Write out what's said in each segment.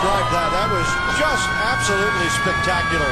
describe that. That was just absolutely spectacular.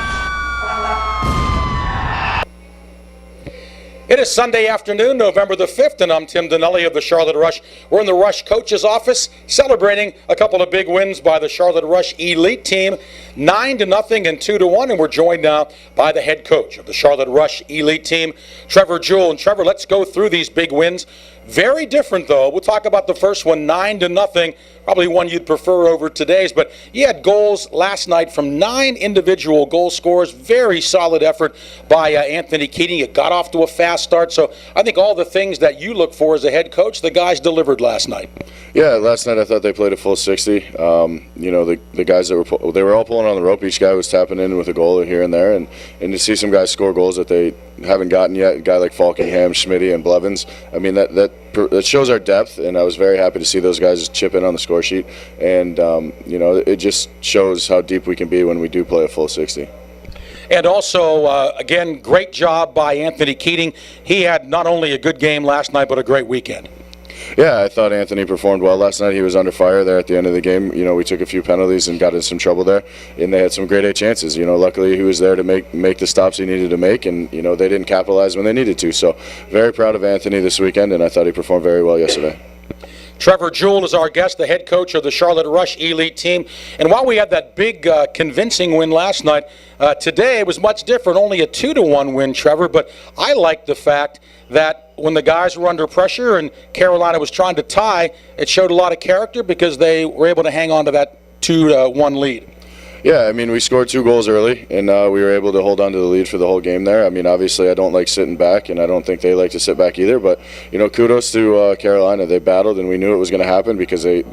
It is Sunday afternoon, November the 5th, and I'm Tim Donnelly of the Charlotte Rush. We're in the Rush coach's office celebrating a couple of big wins by the Charlotte Rush Elite team, 9-0 and 2-1, and we're joined now by the head coach of the Charlotte Rush Elite team, Trevor Jewell. And Trevor, let's go through these big wins. Very different, though. We'll talk about the first one, 9-0, probably one you'd prefer over today's. But you had goals last night from 9 individual goal scorers. Very solid effort by Anthony Keating. It got off to a fast start. So I think all the things that you look for as a head coach, the guys delivered last night. Yeah, last night I thought they played a full 60. The guys that they were all pulling on the rope. Each guy was tapping in with a goal here and there. And to see some guys score goals that they haven't gotten yet, a guy like Falkingham, Schmitty, and Blevins, I mean, that shows our depth, and I was very happy to see those guys chip in on the score sheet. And, it just shows how deep we can be when we do play a full 60. And also, again, great job by Anthony Keating. He had not only a good game last night, but a great weekend. Yeah, I thought Anthony performed well last night. He was under fire there at the end of the game. We took a few penalties and got in some trouble there, and they had some grade A chances. Luckily he was there to make the stops he needed to make, and they didn't capitalize when they needed to. So very proud of Anthony this weekend, and I thought he performed very well yesterday. Trevor Jewell is our guest, the head coach of the Charlotte Rush Elite team. And while we had that big convincing win last night, today it was much different, only a 2-1 win, Trevor. But I liked the fact that when the guys were under pressure and Carolina was trying to tie, it showed a lot of character because they were able to hang on to that 2-1 lead. Yeah, I mean, we scored 2 goals early, and we were able to hold on to the lead for the whole game there. I mean, obviously, I don't like sitting back, and I don't think they like to sit back either. But, kudos to Carolina. They battled, and we knew it was going to happen because they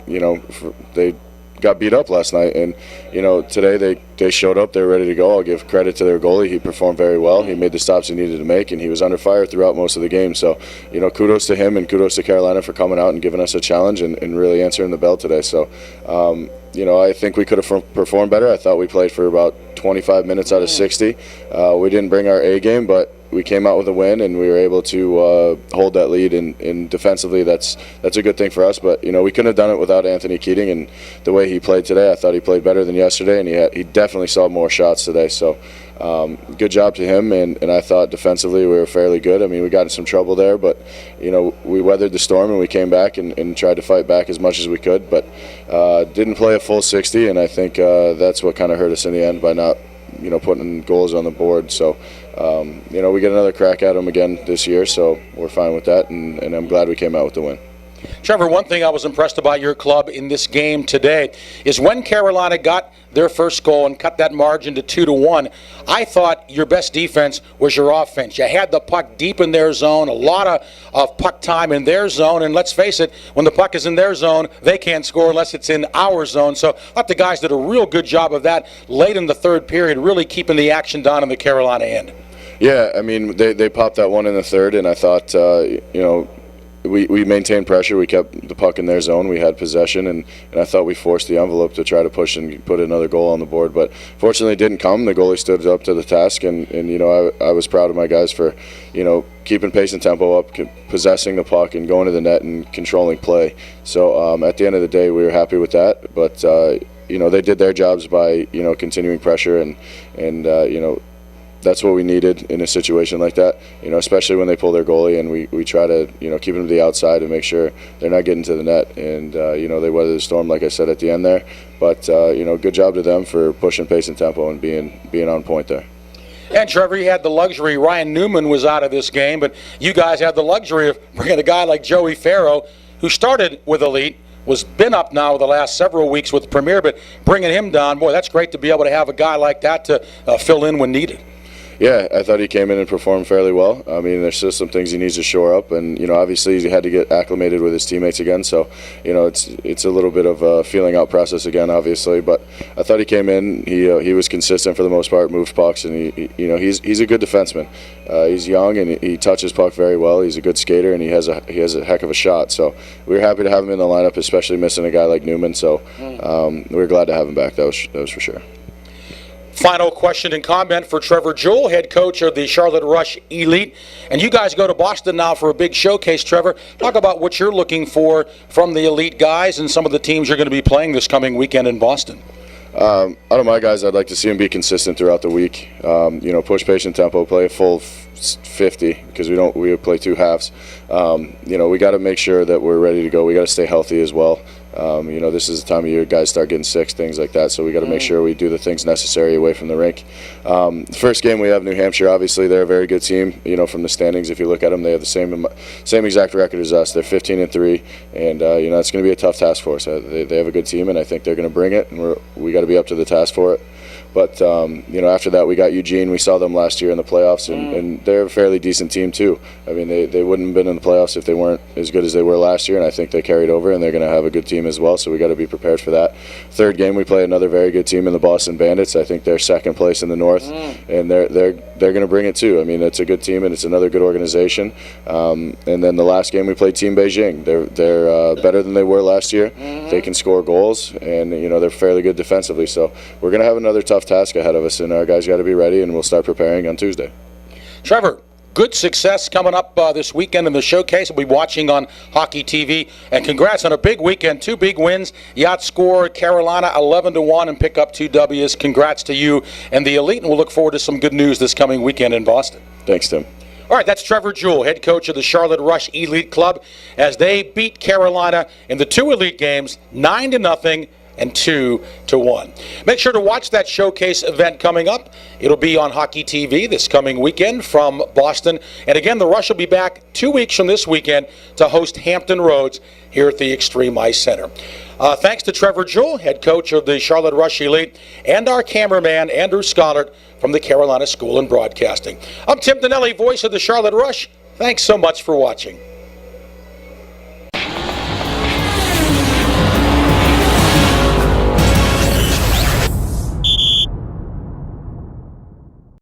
got beat up last night. And, today they showed up. They were ready to go. I'll give credit to their goalie. He performed very well. He made the stops he needed to make, and he was under fire throughout most of the game. So, kudos to him and kudos to Carolina for coming out and giving us a challenge and really answering the bell today. So, I think we could have performed better. I thought we played for about 25 minutes out of 60. We didn't bring our A game, but we came out with a win, and we were able to hold that lead. And defensively, that's a good thing for us. But we couldn't have done it without Anthony Keating and the way he played today. I thought he played better than yesterday, and he definitely saw more shots today. So good job to him. And I thought defensively we were fairly good. I mean, we got in some trouble there, but we weathered the storm and we came back and tried to fight back as much as we could. But didn't play a full 60, and I think that's what kind of hurt us in the end by not putting goals on the board. So, we get another crack at them again this year, so we're fine with that, and I'm glad we came out with the win. Trevor, one thing I was impressed about your club in this game today is when Carolina got their first goal and cut that margin to 2-1, I thought your best defense was your offense. You had the puck deep in their zone, a lot of puck time in their zone, and let's face it, when the puck is in their zone, they can't score unless it's in our zone. So I thought the guys did a real good job of that late in the third period, really keeping the action down on the Carolina end. Yeah, I mean, they popped that one in the third, and I thought, we maintained pressure. We kept the puck in their zone. We had possession, and I thought we forced the envelope to try to push and put another goal on the board. But fortunately, it didn't come. The goalie stood up to the task, and I was proud of my guys for, keeping pace and tempo up, possessing the puck, and going to the net and controlling play. So at the end of the day, we were happy with that. But they did their jobs by continuing pressure, and that's what we needed in a situation like that, especially when they pull their goalie, and we try to, keep them to the outside and make sure they're not getting to the net. And, they weathered the storm, like I said, at the end there. But, good job to them for pushing pace and tempo and being on point there. And, Trevor, you had the luxury. Ryan Newman was out of this game, but you guys had the luxury of bringing a guy like Joey Farrow, who started with Elite, was been up now the last several weeks with Premier, but bringing him down, boy, that's great to be able to have a guy like that to fill in when needed. Yeah, I thought he came in and performed fairly well. I mean, there's still some things he needs to shore up, and obviously he had to get acclimated with his teammates again. So, it's a little bit of a feeling out process again, obviously. But I thought he came in. He was consistent for the most part, moved pucks, and he's a good defenseman. He's young and he touches puck very well. He's a good skater, and he has a heck of a shot. So we were happy to have him in the lineup, especially missing a guy like Newman. So we were glad to have him back. That was for sure. Final question and comment for Trevor Jewell, head coach of the Charlotte Rush Elite. And you guys go to Boston now for a big showcase, Trevor. Talk about what you're looking for from the Elite guys and some of the teams you're going to be playing this coming weekend in Boston. Out of my guys, I'd like to see them be consistent throughout the week. Push patient tempo, play a full 50 because we play 2 halves. We got to make sure that we're ready to go. We got to stay healthy as well. This is the time of year guys start getting sick, things like that. So we got to make sure we do the things necessary away from the rink. The first game we have New Hampshire. Obviously, they're a very good team. From the standings, if you look at them, they have the same exact record as us. They're 15-3, and it's going to be a tough task for us. They have a good team, and I think they're going to bring it, and we got to be up to the task for it. But, after that, we got Eugene. We saw them last year in the playoffs, and they're a fairly decent team, too. I mean, they wouldn't have been in the playoffs if they weren't as good as they were last year, and I think they carried over, and they're going to have a good team as well, so we got to be prepared for that. Third game, we play another very good team in the Boston Bandits. I think they're second place in the North, and they're going to bring it, too. I mean, it's a good team, and it's another good organization. And then the last game, we played Team Beijing. They're better than they were last year. They can score goals, and, they're fairly good defensively, so we're going to have another tough task ahead of us, and our guys got to be ready, and we'll start preparing on Tuesday. Trevor, good success coming up this weekend in the showcase. We'll be watching on Hockey TV, and congrats on a big weekend, 2 big wins. You outscored Carolina 11-1 and pick up 2 W's. Congrats to you and the Elite, and we'll look forward to some good news this coming weekend in Boston. Thanks, Tim. All right, that's Trevor Jewell, head coach of the Charlotte Rush Elite Club, as they beat Carolina in the 2 Elite games, 9-0 and 2-1. Make sure to watch that showcase event coming up. It'll be on Hockey TV this coming weekend from Boston. And again, the Rush will be back 2 weeks from this weekend to host Hampton Roads here at the Extreme Ice Center. Thanks to Trevor Jewell, head coach of the Charlotte Rush Elite, and our cameraman, Andrew Scollard, from the Carolina School of Broadcasting. I'm Tim Donnelly, voice of the Charlotte Rush. Thanks so much for watching.